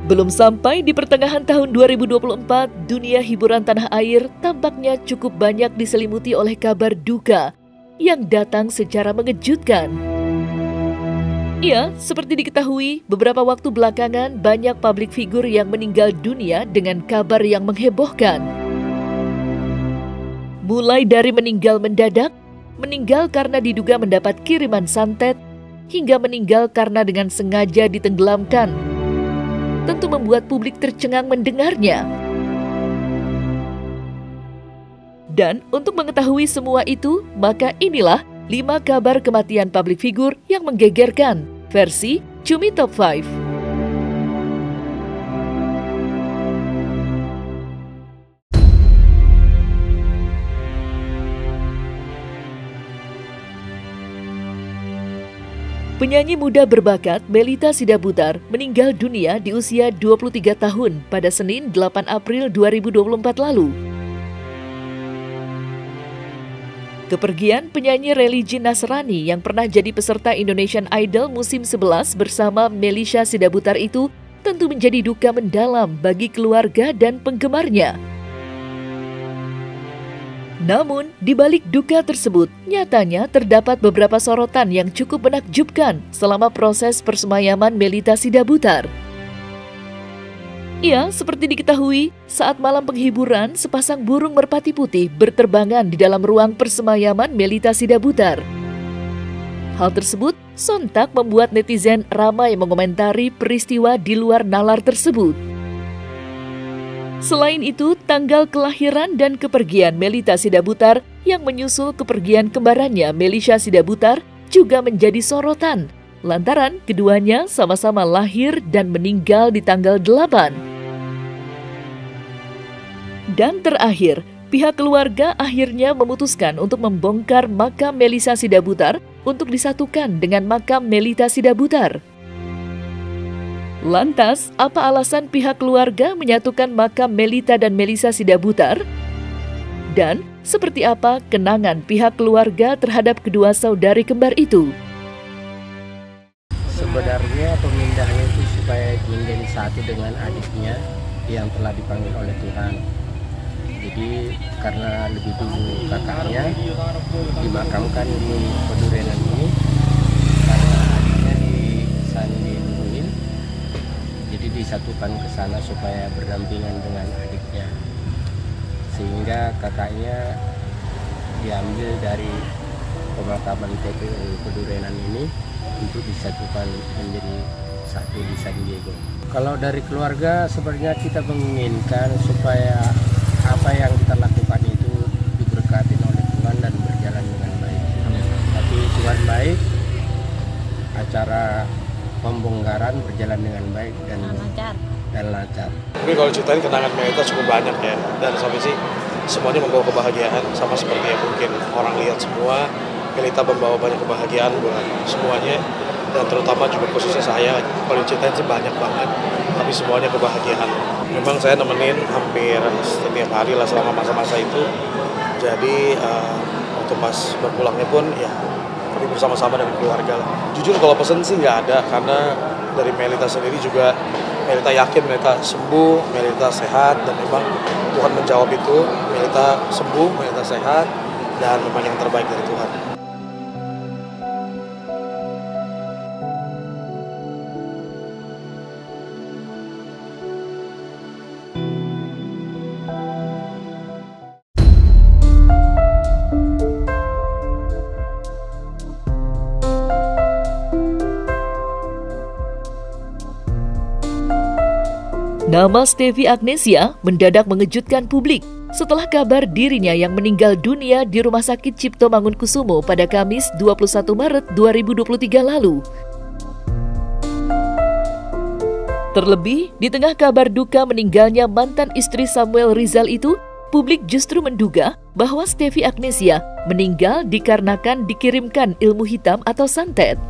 Belum sampai di pertengahan tahun 2024, dunia hiburan tanah air tampaknya cukup banyak diselimuti oleh kabar duka yang datang secara mengejutkan. Ya, seperti diketahui, beberapa waktu belakangan banyak publik figur yang meninggal dunia dengan kabar yang menghebohkan. Mulai dari meninggal mendadak, meninggal karena diduga mendapat kiriman santet, hingga meninggal karena dengan sengaja ditenggelamkan. Tentu membuat publik tercengang mendengarnya. Dan untuk mengetahui semua itu, maka inilah 5 kabar kematian publik figur yang menggegerkan, versi Cumi Top 5. Penyanyi muda berbakat Melita Sidabutar meninggal dunia di usia 23 tahun pada Senin 8 April 2024 lalu. Kepergian penyanyi religi Nasrani yang pernah jadi peserta Indonesian Idol musim 11 bersama Melisha Sidabutar itu tentu menjadi duka mendalam bagi keluarga dan penggemarnya. Namun, di balik duka tersebut, nyatanya terdapat beberapa sorotan yang cukup menakjubkan selama proses persemayaman Melita Sidabutar. Ya, seperti diketahui, saat malam penghiburan, sepasang burung merpati putih berterbangan di dalam ruang persemayaman Melita Sidabutar. Hal tersebut sontak membuat netizen ramai mengomentari peristiwa di luar nalar tersebut. Selain itu, tanggal kelahiran dan kepergian Melita Sidabutar yang menyusul kepergian kembarannya Melisha Sidabutar juga menjadi sorotan, lantaran keduanya sama-sama lahir dan meninggal di tanggal 8. Dan terakhir, pihak keluarga akhirnya memutuskan untuk membongkar makam Melisha Sidabutar untuk disatukan dengan makam Melita Sidabutar. Lantas, apa alasan pihak keluarga menyatukan makam Melita dan Melisha Sidabutar? Dan seperti apa kenangan pihak keluarga terhadap kedua saudari kembar itu? Sebenarnya pemindahnya itu supaya menjadi satu dengan adiknya yang telah dipanggil oleh Tuhan. Jadi karena lebih dulu kakaknya dimakamkan di Pedurenan ini, karena adiknya di Sandinduin, jadi disatukan ke sana supaya berdampingan dengan adiknya, sehingga kakaknya diambil dari pemakaman TPU Pedurenan ini untuk disatukan menjadi satu di San Diego. Kalau dari keluarga sebenarnya kita menginginkan supaya apa yang kita lakukan itu diberkati oleh Tuhan dan berjalan dengan baik. Tapi Tuhan baik, acara pembongkaran berjalan dengan baik dan lancar. Tapi kalau ceritain kenangan Melita cukup banyak ya, dan sampai sih semuanya membawa kebahagiaan, sama seperti yang mungkin orang lihat semua. Melita membawa banyak kebahagiaan buat semuanya, dan terutama juga khususnya saya. Kalau ceritain sih banyak banget, tapi semuanya kebahagiaan. Memang saya nemenin hampir setiap hari lah selama masa-masa itu. Jadi waktu pas berpulangnya pun ya kami bersama-sama dengan keluarga lah. Jujur kalau pesen sih nggak ada, karena dari Melita sendiri juga Melita yakin Melita sembuh, Melita sehat, dan memang Tuhan menjawab itu. Melita sembuh, Melita sehat, dan memang yang terbaik dari Tuhan. Nama Stevie Agnesia mendadak mengejutkan publik setelah kabar dirinya yang meninggal dunia di Rumah Sakit Cipto Mangunkusumo pada Kamis 21 Maret 2023 lalu. Terlebih, di tengah kabar duka meninggalnya mantan istri Samuel Rizal itu, publik justru menduga bahwa Stevie Agnesia meninggal dikarenakan dikirimkan ilmu hitam atau santet.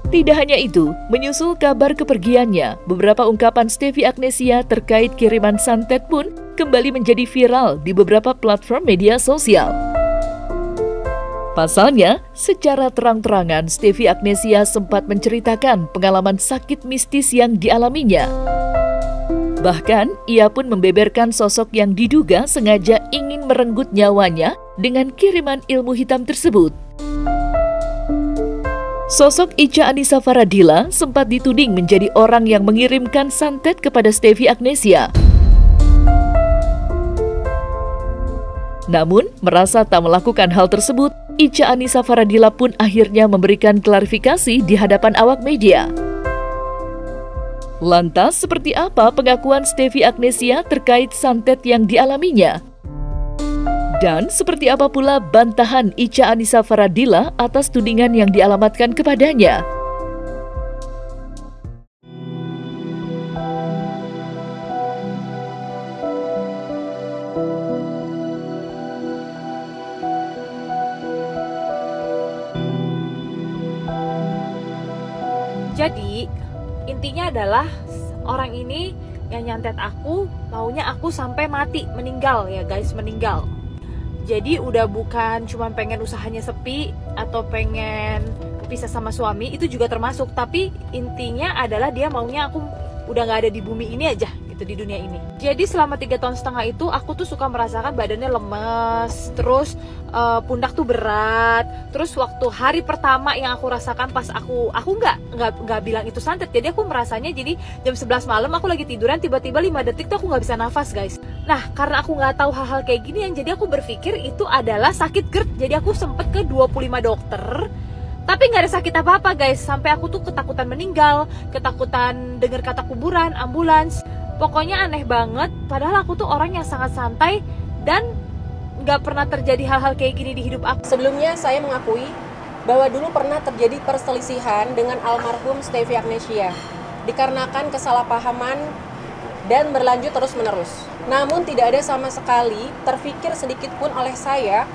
Tidak hanya itu, menyusul kabar kepergiannya, beberapa ungkapan Stevie Agnesia terkait kiriman santet pun kembali menjadi viral di beberapa platform media sosial. Pasalnya, secara terang-terangan Stevi Agnesia sempat menceritakan pengalaman sakit mistis yang dialaminya. Bahkan, ia pun membeberkan sosok yang diduga sengaja ingin merenggut nyawanya dengan kiriman ilmu hitam tersebut. Sosok Ica Anissa Faradila sempat dituding menjadi orang yang mengirimkan santet kepada Stevi Agnesia. Namun, merasa tak melakukan hal tersebut, Ica Anissa Faradila pun akhirnya memberikan klarifikasi di hadapan awak media. Lantas, seperti apa pengakuan Stevi Agnesia terkait santet yang dialaminya? Dan seperti apa pula bantahan Ica Anissa Faradila atas tudingan yang dialamatkan kepadanya? Jadi intinya adalah orang ini yang nyantet aku maunya aku sampai mati, meninggal ya guys, meninggal. Jadi udah bukan cuma pengen usahanya sepi atau pengen pisah sama suami, itu juga termasuk. Tapi intinya adalah dia maunya aku udah gak ada di bumi ini aja gitu, di dunia ini. Jadi selama 3,5 tahun itu aku tuh suka merasakan badannya lemes, terus pundak tuh berat. Terus waktu hari pertama yang aku rasakan pas aku nggak bilang itu santet, jadi aku merasanya jadi jam 11 malam aku lagi tiduran, tiba-tiba 5 detik tuh aku nggak bisa nafas guys. Nah karena aku nggak tahu hal-hal kayak gini, yang jadi aku berpikir itu adalah sakit GERD. Jadi aku sempet ke 25 dokter, tapi nggak ada sakit apa-apa guys. Sampai aku tuh ketakutan meninggal, ketakutan dengar kata kuburan, ambulans. Pokoknya aneh banget, padahal aku tuh orang yang sangat santai dan nggak pernah terjadi hal-hal kayak gini di hidup aku. Sebelumnya saya mengakui bahwa dulu pernah terjadi perselisihan dengan almarhum Stevi Agnesia dikarenakan kesalahpahaman dan berlanjut terus-menerus. Namun tidak ada sama sekali terfikir sedikit pun oleh saya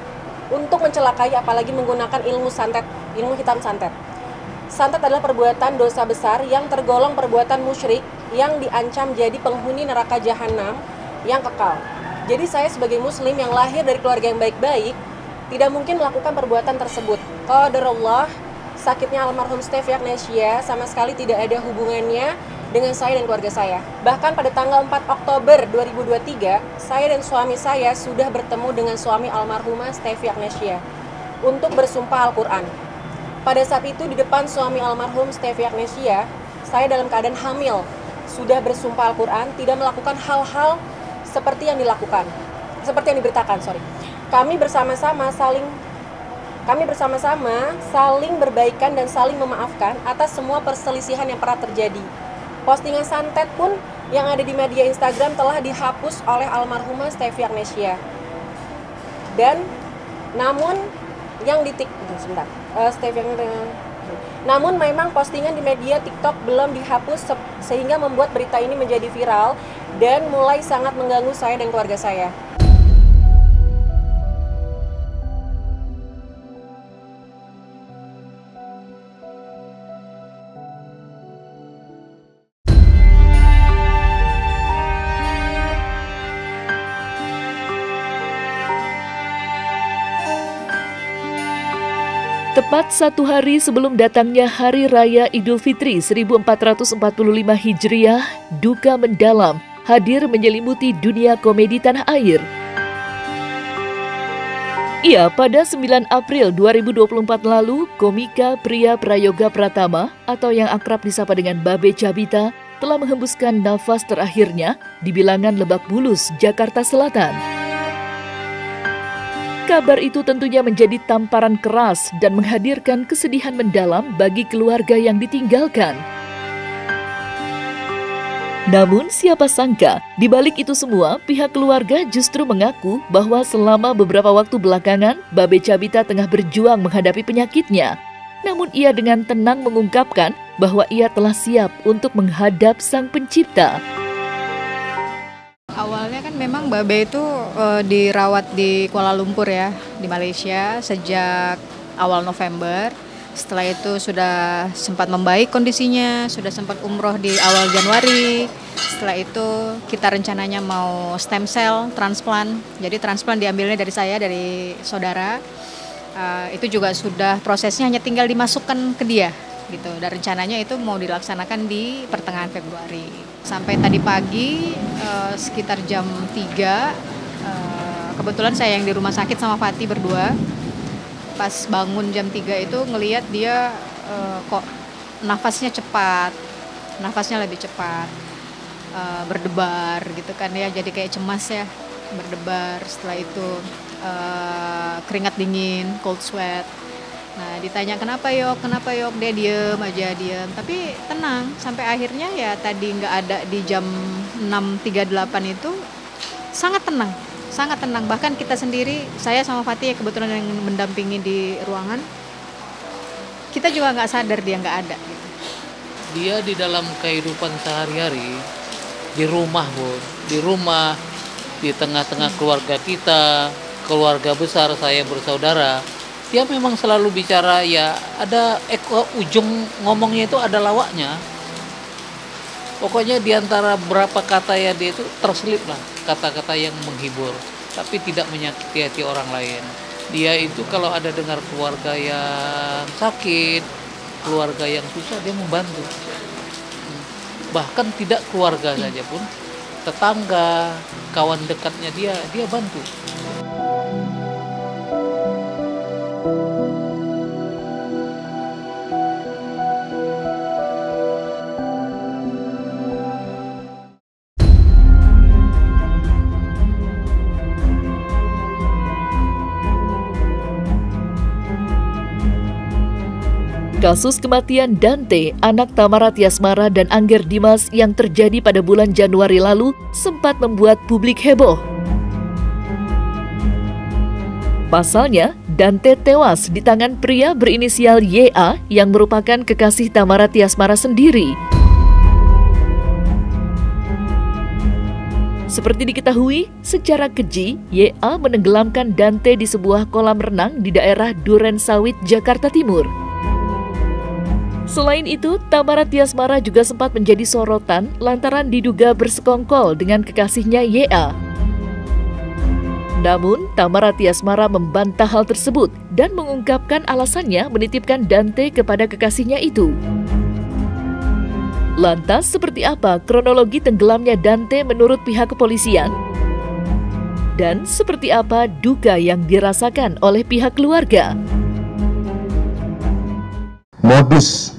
untuk mencelakai, apalagi menggunakan ilmu santet, ilmu hitam santet. Santet adalah perbuatan dosa besar yang tergolong perbuatan musyrik yang diancam jadi penghuni neraka jahanam yang kekal. Jadi saya sebagai muslim yang lahir dari keluarga yang baik-baik tidak mungkin melakukan perbuatan tersebut. Qadarullah, sakitnya almarhum Stevi Agnesia sama sekali tidak ada hubungannya dengan saya dan keluarga saya. Bahkan pada tanggal 4 Oktober 2023, saya dan suami saya sudah bertemu dengan suami almarhumah Stevi Agnesia untuk bersumpah Al-Quran. Pada saat itu di depan suami almarhum Stevi Agnesia, saya dalam keadaan hamil, sudah bersumpah Al-Quran, tidak melakukan hal-hal seperti yang dilakukan, seperti yang diberitakan, Kami bersama-sama saling berbaikan dan saling memaafkan atas semua perselisihan yang pernah terjadi. Postingan santet pun yang ada di media Instagram telah dihapus oleh almarhumah Stevi Agnesia. Dan namun yang di namun memang postingan di media TikTok belum dihapus sehingga membuat berita ini menjadi viral dan mulai sangat mengganggu saya dan keluarga saya. Tepat 1 hari sebelum datangnya Hari Raya Idul Fitri 1445 Hijriah, duka mendalam hadir menyelimuti dunia komedi tanah air. Iya, pada 9 April 2024 lalu, komika Pria Prayoga Pratama atau yang akrab disapa dengan Babe Cabita telah menghembuskan nafas terakhirnya di bilangan Lebak Bulus, Jakarta Selatan. Kabar itu tentunya menjadi tamparan keras dan menghadirkan kesedihan mendalam bagi keluarga yang ditinggalkan. Namun siapa sangka, di balik itu semua, pihak keluarga justru mengaku bahwa selama beberapa waktu belakangan, Babe Cabita tengah berjuang menghadapi penyakitnya. Namun ia dengan tenang mengungkapkan bahwa ia telah siap untuk menghadap Sang Pencipta. Awalnya kan memang Babe itu dirawat di Kuala Lumpur ya, di Malaysia sejak awal November. Setelah itu sudah sempat membaik kondisinya, sudah sempat umroh di awal Januari. Setelah itu kita rencananya mau stem cell transplant. Jadi transplant diambilnya dari saya, dari saudara. Itu juga sudah prosesnya hanya tinggal dimasukkan ke dia gitu. Dan rencananya itu mau dilaksanakan di pertengahan Februari. Sampai tadi pagi sekitar jam 3, kebetulan saya yang di rumah sakit sama Fatih berdua. Pas bangun jam 3 itu ngelihat dia kok nafasnya cepat, nafasnya lebih cepat, berdebar gitu kan ya, jadi kayak cemas ya, berdebar. Setelah itu keringat dingin, cold sweat. Nah ditanya kenapa yok, dia diem, tapi tenang. Sampai akhirnya ya tadi nggak ada di jam 6.38 itu sangat tenang. Bahkan kita sendiri, saya sama Fatih kebetulan yang mendampingi di ruangan, kita juga nggak sadar dia nggak ada gitu. Dia di dalam kehidupan sehari-hari, di rumah di tengah-tengah keluarga kita, keluarga besar saya bersaudara, dia memang selalu bicara ya, ada ujung ngomongnya itu ada lawaknya. Pokoknya di antara berapa kata ya dia itu terselip lah kata-kata yang menghibur, tapi tidak menyakiti hati orang lain. Dia itu kalau ada dengar keluarga yang sakit, keluarga yang susah, dia membantu. Bahkan tidak keluarga saja pun, tetangga, kawan dekatnya dia bantu. Kasus kematian Dante, anak Tamara Tiasmara dan Angger Dimas yang terjadi pada bulan Januari lalu sempat membuat publik heboh. Pasalnya, Dante tewas di tangan pria berinisial YA yang merupakan kekasih Tamara Tiasmara sendiri. Seperti diketahui, secara keji, YA menenggelamkan Dante di sebuah kolam renang di daerah Duren Sawit, Jakarta Timur. Selain itu, Tamara Tiasmara juga sempat menjadi sorotan lantaran diduga bersekongkol dengan kekasihnya YA. Namun, Tamara Tiasmara membantah hal tersebut dan mengungkapkan alasannya menitipkan Dante kepada kekasihnya itu. Lantas, seperti apa kronologi tenggelamnya Dante menurut pihak kepolisian? Dan seperti apa duka yang dirasakan oleh pihak keluarga? Modus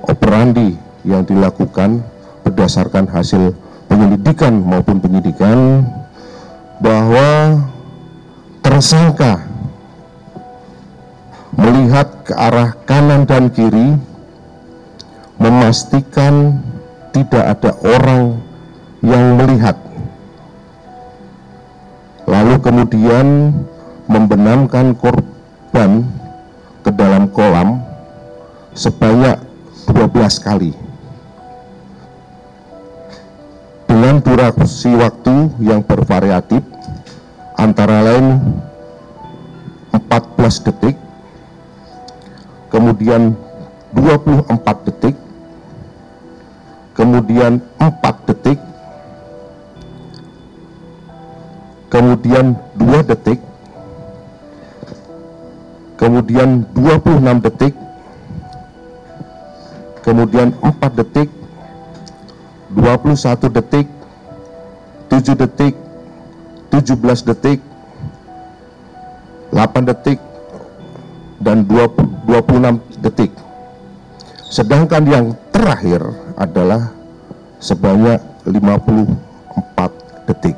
operandi yang dilakukan berdasarkan hasil penyelidikan maupun penyidikan bahwa tersangka melihat ke arah kanan dan kiri, memastikan tidak ada orang yang melihat, lalu kemudian membenamkan korban ke dalam kolam sebanyak 12 kali dengan durasi waktu yang bervariatif antara lain 14 detik, kemudian 24 detik, kemudian 4 detik, kemudian 2 detik, kemudian 26 detik, kemudian 4 detik, 21 detik, 7 detik, 17 detik, 8 detik, dan 26 detik. Sedangkan yang terakhir adalah sebanyak 54 detik.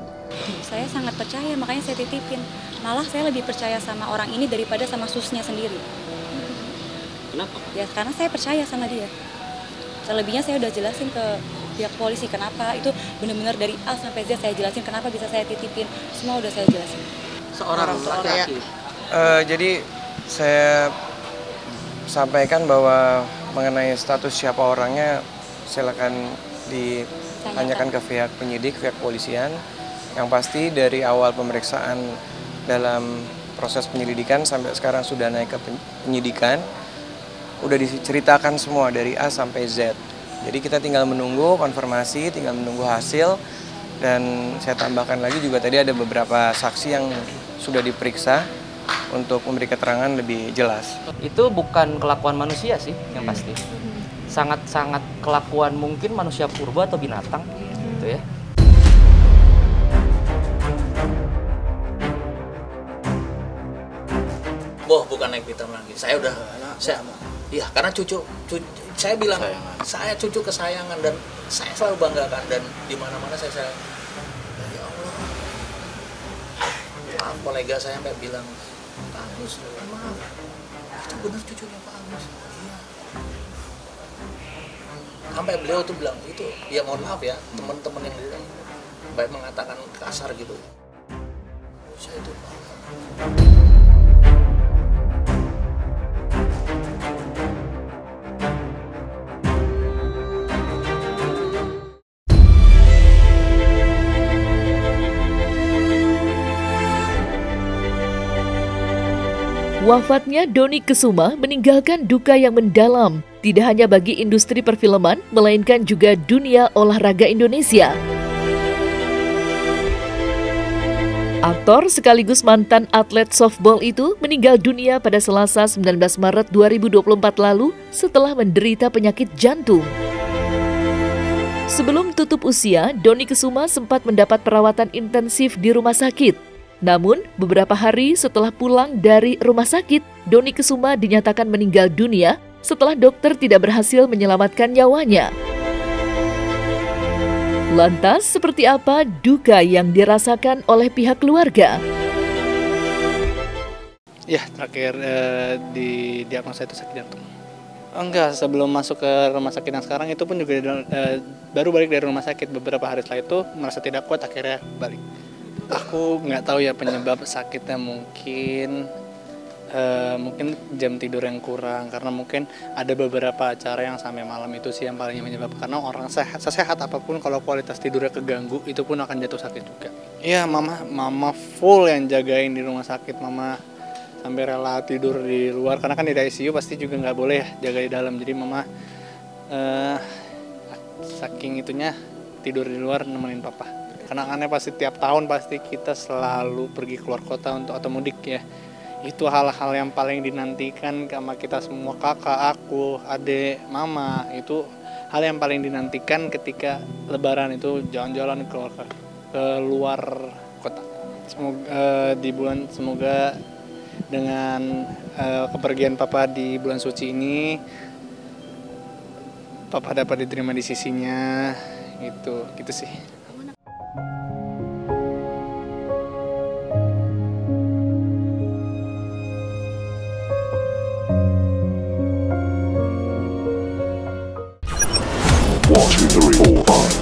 Saya sangat percaya, makanya saya titipin. Malah saya lebih percaya sama orang ini daripada sama susnya sendiri. Kenapa? Ya karena saya percaya sama dia. Selebihnya saya udah jelasin ke pihak polisi kenapa itu benar-benar dari A sampai Z saya jelasin kenapa bisa saya titipin. Semua udah saya jelasin. Seorang laki-laki. Jadi saya sampaikan bahwa mengenai status siapa orangnya silakan ditanyakan ke pihak penyidik, pihak polisian. Yang pasti dari awal pemeriksaan dalam proses penyelidikan sampai sekarang sudah naik ke penyidikan, udah diceritakan semua dari A sampai Z. Jadi kita tinggal menunggu konfirmasi, tinggal menunggu hasil. Dan saya tambahkan lagi juga tadi ada beberapa saksi yang sudah diperiksa untuk memberi keterangan lebih jelas. Itu bukan kelakuan manusia sih yang pasti. Sangat-sangat kelakuan mungkin manusia purba atau binatang gitu ya. Wah, bukan naik pitam lagi. Saya udah, iya, karena cucu saya bilang, saya cucu kesayangan dan saya selalu banggakan, dan di mana-mana saya ya Allah, maaf, kolega saya sampai bilang, Pak Agus, maaf, itu benar cucunya Pak Agus. Iya. Sampai beliau tuh bilang itu, ya mohon maaf ya, teman-teman yang bilang baik mengatakan kasar gitu. Saya itu Wafatnya Dony Kesuma meninggalkan duka yang mendalam, tidak hanya bagi industri perfilman, melainkan juga dunia olahraga Indonesia. Aktor sekaligus mantan atlet softball itu meninggal dunia pada Selasa 19 Maret 2024 lalu setelah menderita penyakit jantung. Sebelum tutup usia, Dony Kesuma sempat mendapat perawatan intensif di rumah sakit. Namun, beberapa hari setelah pulang dari rumah sakit, Dony Kesuma dinyatakan meninggal dunia setelah dokter tidak berhasil menyelamatkan nyawanya. Lantas, seperti apa duka yang dirasakan oleh pihak keluarga? Ya, terakhir di diagnosa itu sakit jantung. Enggak, sebelum masuk ke rumah sakit yang sekarang itu pun juga baru balik dari rumah sakit. Beberapa hari setelah itu merasa tidak kuat, akhirnya balik. Aku nggak tahu ya penyebab sakitnya, mungkin jam tidur yang kurang, karena mungkin ada beberapa acara yang sampai malam itu sih yang paling menyebabkan. Karena orang sehat apapun kalau kualitas tidurnya keganggu itu pun akan jatuh sakit juga. Iya, mama full yang jagain di rumah sakit. Mama sampai rela tidur di luar, karena kan di ICU pasti juga nggak boleh ya jaga di dalam. Jadi mama saking itunya tidur di luar nemenin papa. Karena pasti tiap tahun pasti kita selalu pergi keluar kota atau mudik ya. Itu hal-hal yang paling dinantikan sama kita semua, kakak, aku, adik, mama. Itu hal yang paling dinantikan ketika lebaran itu jalan-jalan ke luar kota. Semoga dengan kepergian papa di bulan suci ini, papa dapat diterima di sisinya. Gitu sih. One, two, three, four, five.